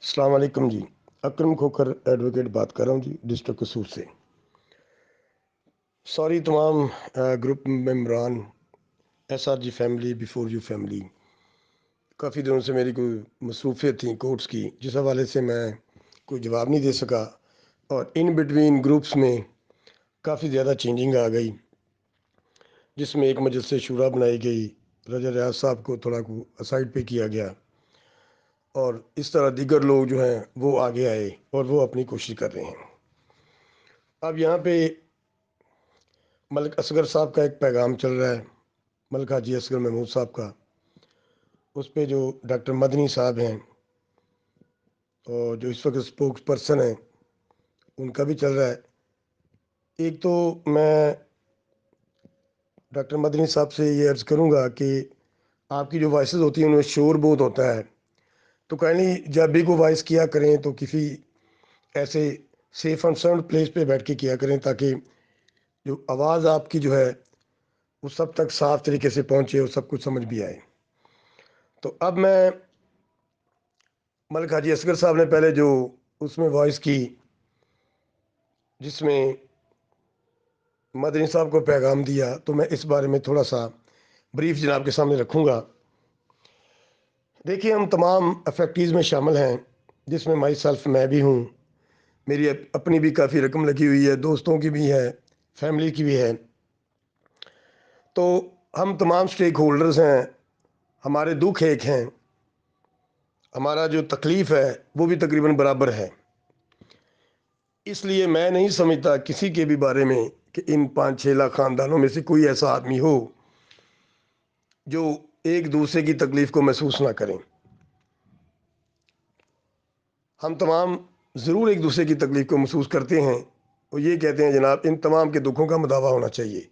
अस्सलाम वालेकुम जी। अकरम खोखर एडवोकेट बात कर रहा हूँ जी, डिस्ट्रिक्ट कसूर से। सॉरी तमाम ग्रुप मेम्बरान, SRG family, before you family. काफ़ी दिनों से मेरी कोई मसरूफियत थी कोर्ट्स की, जिस हवाले से मैं कोई जवाब नहीं दे सका, और इन बिटवीन ग्रुप्स में काफ़ी ज़्यादा चेंजिंग आ गई, जिसमें एक मजलिस शूरा बनाई गई, रजा रियाज साहब को थोड़ा को असाइड पे किया गया, और इस तरह दीगर लोग जो हैं वो आगे आए और वो अपनी कोशिश कर रहे हैं। अब यहाँ पे मलिक असगर साहब का एक पैगाम चल रहा है, मलिक हाजी असगर महमूद साहब का। उस पे जो डॉक्टर मदनी साहब हैं और जो इस वक्त स्पोक्स पर्सन हैं, उनका भी चल रहा है। एक तो मैं डॉक्टर मदनी साहब से ये अर्ज़ करूँगा कि आपकी जो वॉइस होती हैं उनमें शोर बहुत होता है, तो काइंडली जब भी को वॉइस किया करें तो किसी ऐसे सेफ एंड साउंड प्लेस पे बैठ के किया करें, ताकि जो आवाज़ आपकी जो है वो सब तक साफ तरीके से पहुँचे और सब कुछ समझ भी आए। तो अब मैं मलिक हाजी असगर साहब ने पहले जो उसमें वॉइस की, जिसमें मदनी साहब को पैगाम दिया, तो मैं इस बारे में थोड़ा सा ब्रीफ जनाब के सामने रखूँगा। देखिए, हम तमाम अफेक्टीज़ में शामिल हैं, जिसमें माई सेल्फ मैं भी हूँ। मेरी अपनी भी काफ़ी रकम लगी हुई है, दोस्तों की भी है, फैमिली की भी है। तो हम तमाम स्टेक होल्डर्स हैं, हमारे दुख एक हैं, हमारा जो तकलीफ़ है वो भी तकरीबन बराबर है। इसलिए मैं नहीं समझता किसी के भी बारे में कि इन 5-6 लाख ख़ानदानों में से कोई ऐसा आदमी हो जो एक दूसरे की तकलीफ़ को महसूस ना करें। हम तमाम ज़रूर एक दूसरे की तकलीफ़ को महसूस करते हैं और ये कहते हैं जनाब इन तमाम के दुखों का मदावा होना चाहिए।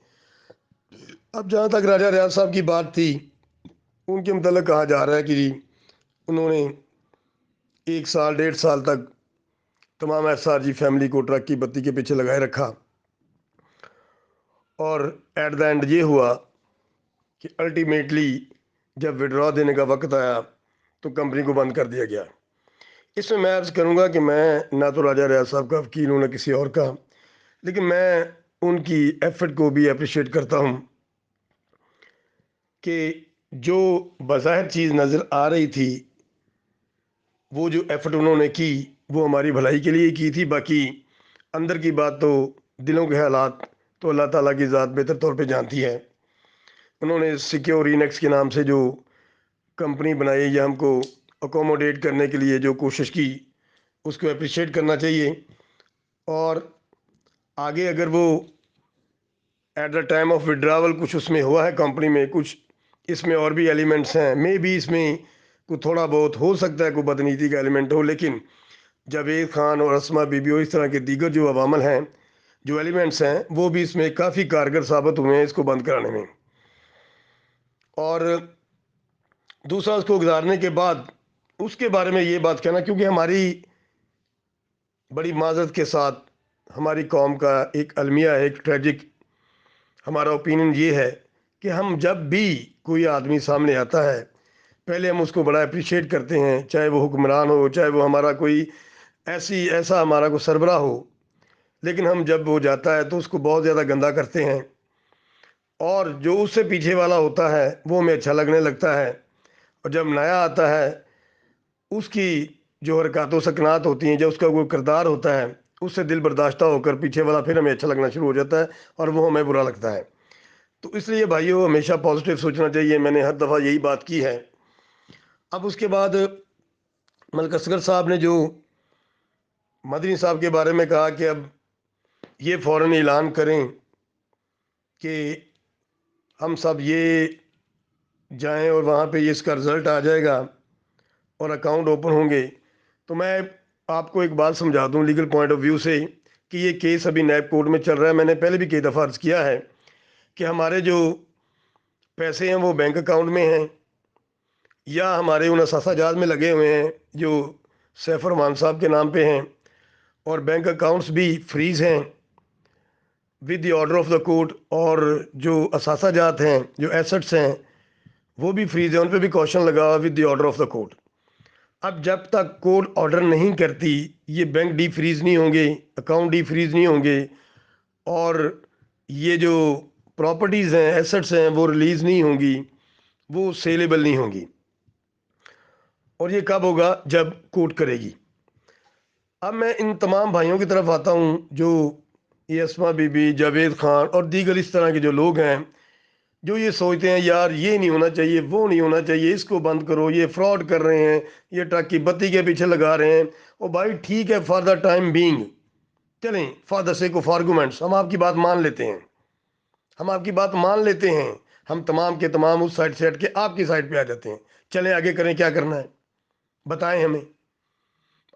अब जहाँ तक राजा रियाज साहब की बात थी, उनके मतलब कहा जा रहा है कि जी उन्होंने 1 साल 1.5 साल तक तमाम SRG फैमिली को ट्रक की बत्ती के पीछे लगाए रखा, और एट द एंड ये हुआ कि अल्टीमेटली जब विड्रॉ देने का वक्त आया तो कंपनी को बंद कर दिया गया। इसमें मैं अर्ज़ करूँगा कि मैं ना तो राजा रियाज साहब का वकील हूँ ना किसी और का, लेकिन मैं उनकी एफर्ट को भी अप्रिशिएट करता हूँ कि जो बज़ाहिर चीज़ नज़र आ रही थी, वो जो एफर्ट उन्होंने की वो हमारी भलाई के लिए की थी। बाकी अंदर की बात तो, दिलों के हालात तो अल्लाह ताला की ज़ात बेहतर तौर पे जानती है। उन्होंने सिक्योर इनेक्स के नाम से जो कंपनी बनाई या हमको अकोमोडेट करने के लिए जो कोशिश की, उसको अप्रिशिएट करना चाहिए। और आगे अगर वो at the time of withdrawal कुछ उसमें हुआ है कंपनी में, कुछ इसमें और भी एलिमेंट्स हैं, मे भी इसमें कुछ थोड़ा बहुत हो सकता है कोई बदनीति का एलिमेंट हो, लेकिन जावेद खान और असमा बीबी और इस तरह के दीगर जो अवामल हैं, जो एलिमेंट्स हैं, वो भी इसमें काफ़ी कारगर साबित हुए हैं इसको बंद कराने में। और दूसरा, उसको गुजारने के बाद उसके बारे में ये बात कहना, क्योंकि हमारी बड़ी माजरत के साथ हमारी कौम का एक अलमिया है, एक ट्रेजिक हमारा ओपिनियन ये है कि हम जब भी कोई आदमी सामने आता है, पहले हम उसको बड़ा अप्रिशिएट करते हैं, चाहे वो हुक्मरान हो, चाहे वो हमारा कोई ऐसा हमारा कोई सरबराह हो। लेकिन हम जब वो जाता है तो उसको बहुत ज़्यादा गंदा करते हैं, और जो उससे पीछे वाला होता है वो हमें अच्छा लगने लगता है, और जब नया आता है उसकी जो हरकत व सकनात होती हैं, जब उसका कोई किरदार होता है, उससे दिल बर्दाश्ता होकर पीछे वाला फिर हमें अच्छा लगना शुरू हो जाता है और वो हमें बुरा लगता है। तो इसलिए भाइयों हमेशा पॉजिटिव सोचना चाहिए, मैंने हर दफ़ा यही बात की है। अब उसके बाद मलिक असगर साहब ने जो मदनी साहब के बारे में कहा कि अब ये फ़ौरन ऐलान करें कि हम सब ये जाएं और वहाँ पे ये इसका रिज़ल्ट आ जाएगा और अकाउंट ओपन होंगे, तो मैं आपको एक बात समझा दूं लीगल पॉइंट ऑफ व्यू से कि ये केस अभी नैब कोर्ट में चल रहा है। मैंने पहले भी कई दफ़ा अर्ज़ किया है कि हमारे जो पैसे हैं वो बैंक अकाउंट में हैं या हमारे उन असासाजात में लगे हुए हैं जो सैफ रहमान साहब के नाम पे हैं, और बैंक अकाउंट्स भी फ्रीज़ हैं with the order of the court, और जो असासाजात हैं, जो एसेट्स हैं, वो भी फ्रीज है, उन पर भी कॉशन लगा हुआ with the order of the court. اب جب تک کورٹ آرڈر نہیں کرتی یہ بینک ڈی فریز نہیں ہوں گے، اکاؤنٹ ڈی فریز نہیں ہوں گے، اور یہ جو پراپرٹیز ہیں، ایسٹس ہیں، وہ ریلیز نہیں ہوں گی، وہ سیلیبل نہیں ہوں گی۔ اور یہ کب ہوگا؟ جب کورٹ کرے گی۔ اب میں ان تمام بھائیوں کی طرف آتا ہوں جو یہ اسما بی بی، جاوید خان اور دیگر اس طرح کے جو لوگ ہیں جو یہ سوچتے ہیں یار یہ نہیں ہونا چاہیے، وہ نہیں ہونا چاہیے، اس کو بند کرو، یہ فراڈ کر رہے ہیں، یہ ٹرک کی بتی کے پیچھے لگا رہے ہیں۔ اور بھائی ٹھیک ہے، فار دا ٹائم بینگ چلیں، for the sake of arguments ہم آپ کی بات مان لیتے ہیں، ہم آپ کی بات مان لیتے ہیں، ہم تمام کے تمام اس سائڈ سے ہٹ کے آپ کی سائڈ پہ آ جاتے ہیں۔ چلیں آگے کریں، کیا کرنا ہے بتائیں ہمیں۔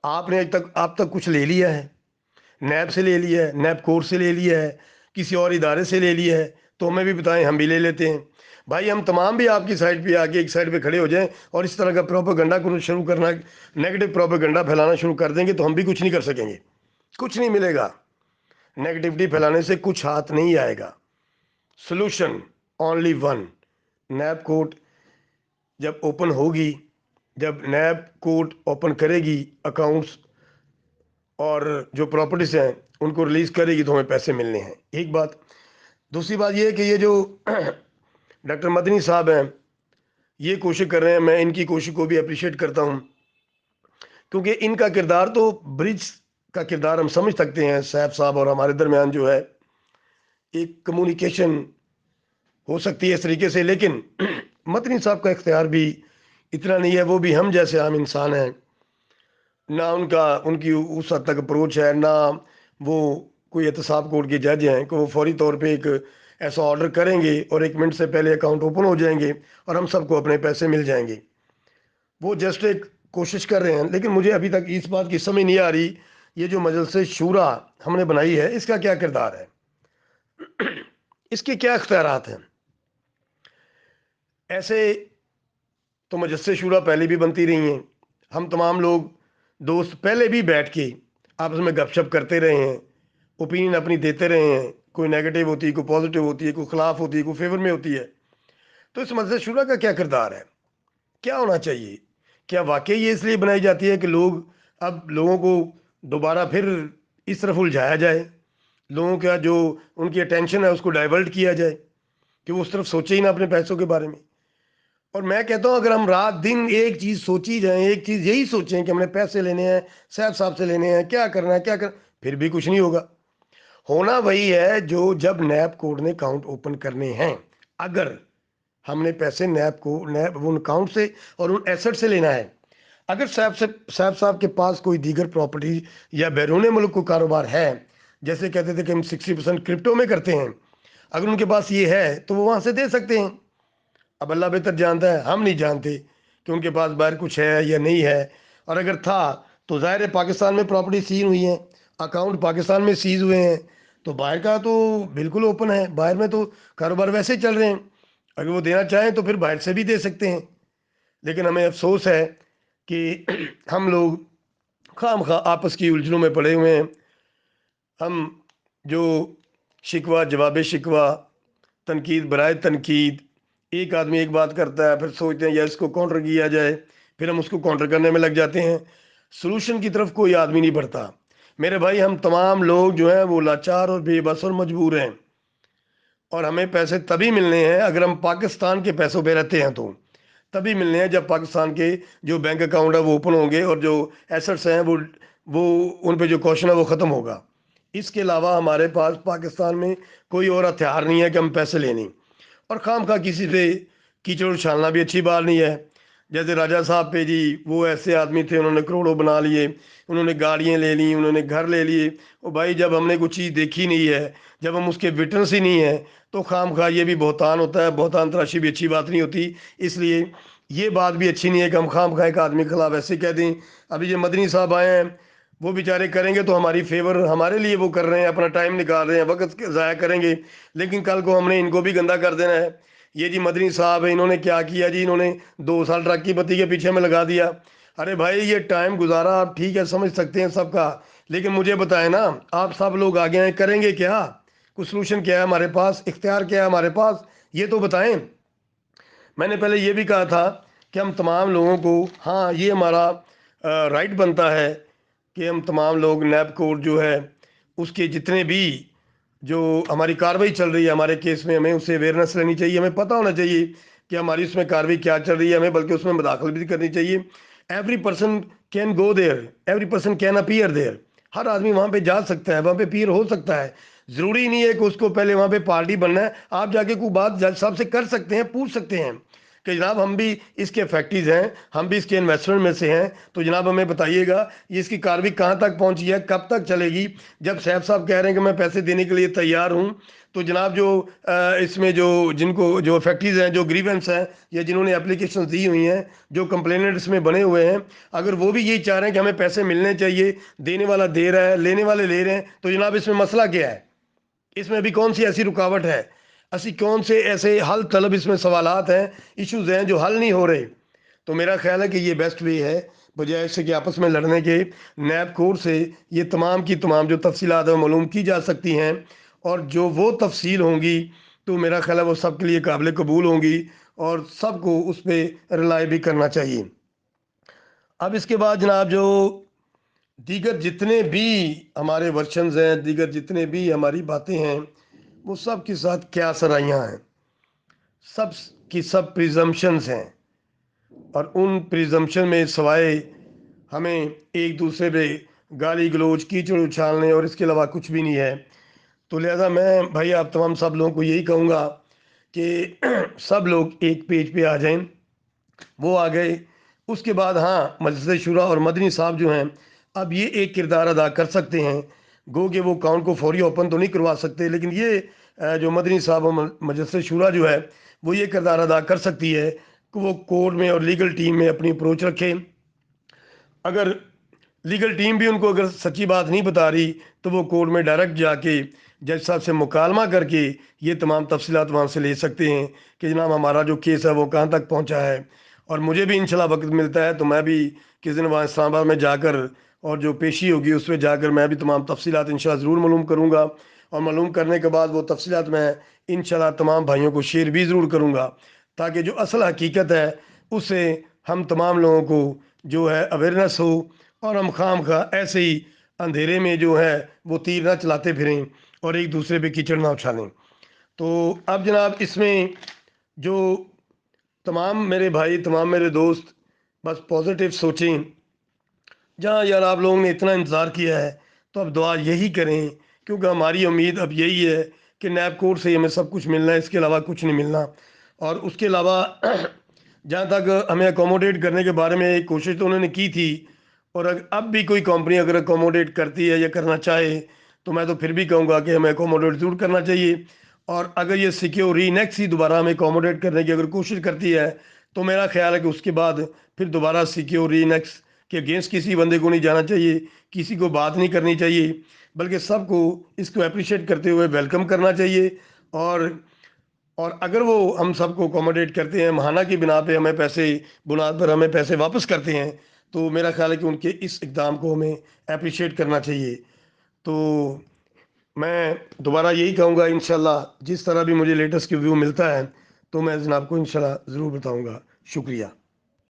آپ نے آپ تک کچھ لے لیا ہے، نیب سے لے لیا ہے، نیب کورٹ سے لے لیا ہے، کسی اور ادارے سے لے لیا ہے، تو ہمیں بھی بتائیں، ہم بھی لے لیتے ہیں۔ بھائی ہم تمام بھی آپ کی سائڈ پہ آگے ایک سائڈ پہ کھڑے ہو جائیں اور اس طرح کا پروپیگنڈا شروع کرنا، نیگیٹو پروپیگنڈا پھیلانا شروع کر دیں گے تو ہم بھی کچھ نہیں کر سکیں گے، کچھ نہیں ملے گا۔ نیگیٹیوٹی پھیلانے سے کچھ ہاتھ نہیں آئے گا۔ Solution only one, NAB court جب اوپن ہوگی، جب نیب کورٹ اوپن کرے گی اکاؤنٹس اور جو پراپرٹیز ہیں ان کو ریلیز کرے گی تو ہمیں پیسے ملنے ہیں، ایک بات۔ دوسری بات یہ ہے کہ یہ جو ڈاکٹر مدنی صاحب ہیں یہ کوشش کر رہے ہیں، میں ان کی کوشش کو بھی اپریشیٹ کرتا ہوں، کیونکہ ان کا کردار تو برج کا کردار ہم سمجھ سکتے ہیں، صاحب صاحب اور ہمارے درمیان جو ہے ایک کمیونیکیشن ہو سکتی ہے اس طریقے سے، لیکن مدنی صاحب کا اختیار بھی اتنا نہیں ہے، وہ بھی ہم جیسے عام انسان ہیں، نہ ان کی اس حد تک اپروچ ہے، نہ وہ کوئی احتساب کورٹ کے جج ہیں کہ وہ فوری طور پہ ایک ایسا آرڈر کریں گے اور 1 منٹ سے پہلے اکاؤنٹ اوپن ہو جائیں گے اور ہم سب کو اپنے پیسے مل جائیں گے۔ وہ جسٹ ایک کوشش کر رہے ہیں، لیکن مجھے ابھی تک اس بات کی سمجھ نہیں آ رہی یہ جو مجلس شورا ہم نے بنائی ہے اس کا کیا کردار ہے، اس کے کیا اختیارات ہیں۔ ایسے تو مجلس شورا پہلے بھی بنتی رہی ہیں، ہم تمام لوگ دوست پہلے بھی بیٹھ کے آپس میں گپ شپ کرتے رہے ہیں، اوپینین اپنی دیتے رہے ہیں، کوئی نیگیٹو ہوتی ہے، کوئی پازیٹیو ہوتی ہے، کوئی خلاف ہوتی ہے، کوئی فیور میں ہوتی ہے۔ تو اس مجلس شورا کا کیا کردار ہے، کیا ہونا چاہیے؟ کیا واقعی یہ اس لیے بنائی جاتی ہے کہ اب لوگوں کو دوبارہ پھر اس طرف الجھایا جائے، لوگوں کا جو ان کی اٹینشن ہے اس کو ڈائیورٹ کیا جائے کہ وہ اس طرف سوچے ہی نہ اپنے پیسوں کے بارے میں؟ اور میں کہتا ہوں اگر ہم رات دن ایک چیز سوچی جائیں، ایک چیز یہی سوچیں کہ ہم نے پیسے لینے ہیں، صاحب سے لینے ہیں، کیا کرنا ہے، پھر بھی کچھ نہیں ہوگا۔ ہونا وہی ہے جو جب نیب کورٹ نے اکاؤنٹ اوپن کرنے ہیں، اگر ہم نے پیسے نیب ان اکاؤنٹ سے اور ان ایسٹ سے لینا ہے، اگر صاحب کے پاس کوئی دیگر پراپرٹی یا بیرون ملک کو کاروبار ہے، جیسے کہتے تھے کہ ہم 60% کرپٹو میں کرتے ہیں، اگر ان کے پاس یہ ہے تو وہ وہاں سے دے سکتے ہیں۔ اب اللہ بہتر جانتا ہے، ہم نہیں جانتے کہ ان کے پاس باہر کچھ ہے یا نہیں ہے، اور اگر تھا تو ظاہر ہے پاکستان میں پراپرٹی سیز ہوئی ہیں، اکاؤنٹ پاکستان میں سیز ہوئے ہیں، تو باہر کا تو بالکل اوپن ہے، باہر میں تو کاروبار ویسے چل رہے ہیں، اگر وہ دینا چاہیں تو پھر باہر سے بھی دے سکتے ہیں۔ لیکن ہمیں افسوس ہے کہ ہم لوگ خام خواہ آپس کی الجھنوں میں پڑے ہوئے ہیں، ہم جو شکوہ جواب شکوہ، تنقید برائے تنقید، ایک آدمی ایک بات کرتا ہے پھر سوچتے ہیں یا اس کو کاؤنٹر کیا جائے، پھر ہم اس کو کاؤنٹر کرنے میں لگ جاتے ہیں، سلوشن کی طرف کوئی آدمی نہیں بڑھتا۔ میرے بھائی ہم تمام لوگ جو ہیں وہ لاچار اور بے بس اور مجبور ہیں، اور ہمیں پیسے تبھی ملنے ہیں اگر ہم پاکستان کے پیسوں پہ رہتے ہیں، تو تبھی ملنے ہیں جب پاکستان کے جو بینک اکاؤنٹ ہے وہ اوپن ہوں گے اور جو ایسٹس ہیں وہ ان پہ جو کوشچن ہے وہ ختم ہوگا۔ اس کے علاوہ ہمارے پاس پاکستان میں کوئی اور ہتھیار نہیں ہے کہ ہم پیسے لیں، اور خام خواہ کسی سے کیچڑ اچھالنا بھی اچھی بات نہیں ہے۔ جیسے راجہ صاحب پہ جی، وہ ایسے آدمی تھے، انہوں نے کروڑوں بنا لیے، انہوں نے گاڑیاں لے لیں، انہوں نے گھر لے لیے۔ اور بھائی جب ہم نے کچھ چیز دیکھی نہیں ہے، جب ہم اس کے وٹنس ہی نہیں ہیں، تو خام خواہ یہ بھی بہتان ہوتا ہے، بہتان تراشی بھی اچھی بات نہیں ہوتی۔ اس لیے یہ بات بھی اچھی نہیں ہے کہ ہم خام خواہ ایک آدمی کے خلاف ایسے کہہ دیں۔ ابھی یہ مدنی صاحب آئے ہیں، وہ بیچارے کریں گے تو ہماری فیور، ہمارے لیے وہ کر رہے ہیں، اپنا ٹائم نکال رہے ہیں، وقت ضائع کریں گے، لیکن کل کو ہم نے ان کو بھی گندا کر دینا ہے۔ یہ جی مدنی صاحب ہیں، انہوں نے کیا کیا جی، انہوں نے 2 سال ٹرک کی بتی کے پیچھے میں لگا دیا۔ ارے بھائی یہ ٹائم گزارا، آپ ٹھیک ہے سمجھ سکتے ہیں سب کا، لیکن مجھے بتائیں نا، آپ سب لوگ آگے ہیں، کریں گے کیا؟ کوئی سلوشن کیا ہے ہمارے پاس؟ اختیار کیا ہے ہمارے پاس؟ یہ تو بتائیں۔ میں نے پہلے یہ بھی کہا تھا کہ ہم تمام لوگوں کو، ہاں یہ ہمارا राइट बनता है कि हम तमाम लोग नैब कोड जो है उसके जितने भी जो हमारी कार्रवाई चल रही है हमारे केस में, हमें उससे अवेयरनेस लेनी चाहिए, हमें पता होना चाहिए कि हमारी उसमें कार्रवाई क्या चल रही है, हमें बल्कि उसमें मदाखलत भी करनी चाहिए। Every person can go there, every person can appear there. हर आदमी वहाँ पे जा सकता है, वहाँ पे अपीयर हो सकता है। ज़रूरी नहीं है कि उसको पहले वहाँ पे पार्टी बनना है। आप जाके कोई बात जज साहब से कर सकते हैं, पूछ सकते हैं कि जनाब हम भी इसके फैक्ट्रीज हैं, हम भी इसके इन्वेस्टमेंट में से हैं, तो जनाब हमें बताइएगा ये इसकी कार्रवाई कहाँ तक पहुंची है, कब तक चलेगी। जब सैफ साहब कह रहे हैं कि मैं पैसे देने के लिए तैयार हूं, तो जनाब जो इसमें जो जिनको जो फैक्ट्रीज हैं, जो ग्रीवेंस हैं, या जिन्होंने एप्लीकेशन दी हुई हैं, जो कंप्लेनेंट्स में बने हुए हैं, अगर वो भी यही चाह रहे हैं कि हमें पैसे मिलने चाहिए, देने वाला दे रहा है, लेने वाले ले रहे हैं, तो जनाब इसमें मसला क्या है? इसमें अभी कौन सी ऐसी रुकावट है? ऐसी कौन से ऐसे हल तलब इसमें सवालात हैं, इश्यूज हैं जो हल नहीं हो रहे? तो मेरा ख्याल है कि ये बेस्ट वे है, बजाय इससे कि आपस में लड़ने के। नैब कोर से ये तमाम की तमाम जो तफसीलात हैं वो मालूम की जा सकती हैं, और जो वो तफसील होंगी तो मेरा ख्याल है वो सबके लिए काबिल कबूल होंगी, और सबको उस पर रिलाई भी करना चाहिए। अब इसके बाद जनाब जो दीगर जितने भी हमारे वर्शंस हैं, दीगर जितने भी हमारी बातें हैं, वो सब के साथ क्या सराइयाँ हैं, सब की सब प्रिजम्पशंस हैं, और उन प्रिजम्पशन में सवाए हमें एक दूसरे पे गाली गलौज कीचड़ उछालने और इसके अलावा कुछ भी नहीं है। तो लिहाजा मैं भाई आप तमाम सब लोगों को यही कहूँगा कि सब लोग एक पेज पे आ जाएं। वो आ गए, उसके बाद हाँ मजलिस शुरा और मदनी साहब जो हैं अब ये एक किरदार अदा कर सकते हैं। गो कि वो अकाउंट को फौरी ओपन तो नहीं करवा सकते, लेकिन ये जो मदनी साहब और मजलिस शुरा जो है वो ये किरदार अदा कर सकती है कि वो कोर्ट में और लीगल टीम में अपनी अप्रोच रखें। अगर लीगल टीम भी उनको अगर सच्ची बात नहीं बता रही तो वो कोर्ट में डायरेक्ट जाके जज साहब से मुकालमा करके ये तमाम तफसीलात वहाँ से ले सकते हैं कि जनाब हमारा जो केस है वो कहाँ तक पहुँचा है। और मुझे भी इंशाल्लाह वक्त मिलता है तो मैं भी किसी दिन वहाँ इस्लामाबाद में जाकर और जो पेशी होगी उस पर जाकर मैं भी तमाम तफसीलात इंशाल्लाह ज़रूर मालूम करूँगा, और मालूम करने के बाद वो तफसीलात मैं इंशाल्लाह तमाम भाइयों को शेयर भी ज़रूर करूँगा, ताकि जो असल हकीकत है उससे हम तमाम लोगों को जो है अवेयरनेस हो, और हम खाम खा ऐसे ही अंधेरे में जो है वो तीर ना चलाते फिरें और एक दूसरे पे कीचड़ ना उछालें। तो अब जनाब इसमें जो तमाम मेरे भाई तमाम मेरे दोस्त बस पॉजिटिव सोचें। जहाँ यार आप लोगों ने इतना इंतज़ार किया है तो अब दुआ यही करें, क्योंकि हमारी उम्मीद अब यही है कि नैब कोर्ट से हमें सब कुछ मिलना है, इसके अलावा कुछ नहीं मिलना। और उसके अलावा जहाँ तक हमें अकोमोडेट करने के बारे में एक कोशिश तो उन्होंने की थी, और अब भी कोई कंपनी अगर अकोमोडेट करती है या करना चाहे तो मैं तो फिर भी कहूँगा कि हमें अकोमोडेट ज़रूर करना चाहिए। और अगर ये सिक्योर रीनेक्स ही दोबारा हमें अकोमोडेट करने की अगर कोशिश करती है तो मेरा ख्याल है कि उसके बाद फिर दोबारा सिक्योर रीनेक्स के अगेंस्ट किसी बंदे को नहीं जाना चाहिए, किसी को बात नहीं करनी चाहिए, बल्कि सबको इसको अप्रिशिएट करते हुए वेलकम करना चाहिए। और और अगर वो हम सबको अकोमोडेट करते हैं, महाना की बिना पे हमें पैसे बुनियाद पर हमें पैसे वापस करते हैं, तो मेरा ख्याल है कि उनके इस इकदाम को हमें अप्रिशिएट करना चाहिए। तो मैं दोबारा यही कहूँगा इंशाल्लाह जिस तरह भी मुझे लेटेस्ट व्यू मिलता है तो मैं जनाब को इंशाल्लाह ज़रूर बताऊँगा। शुक्रिया।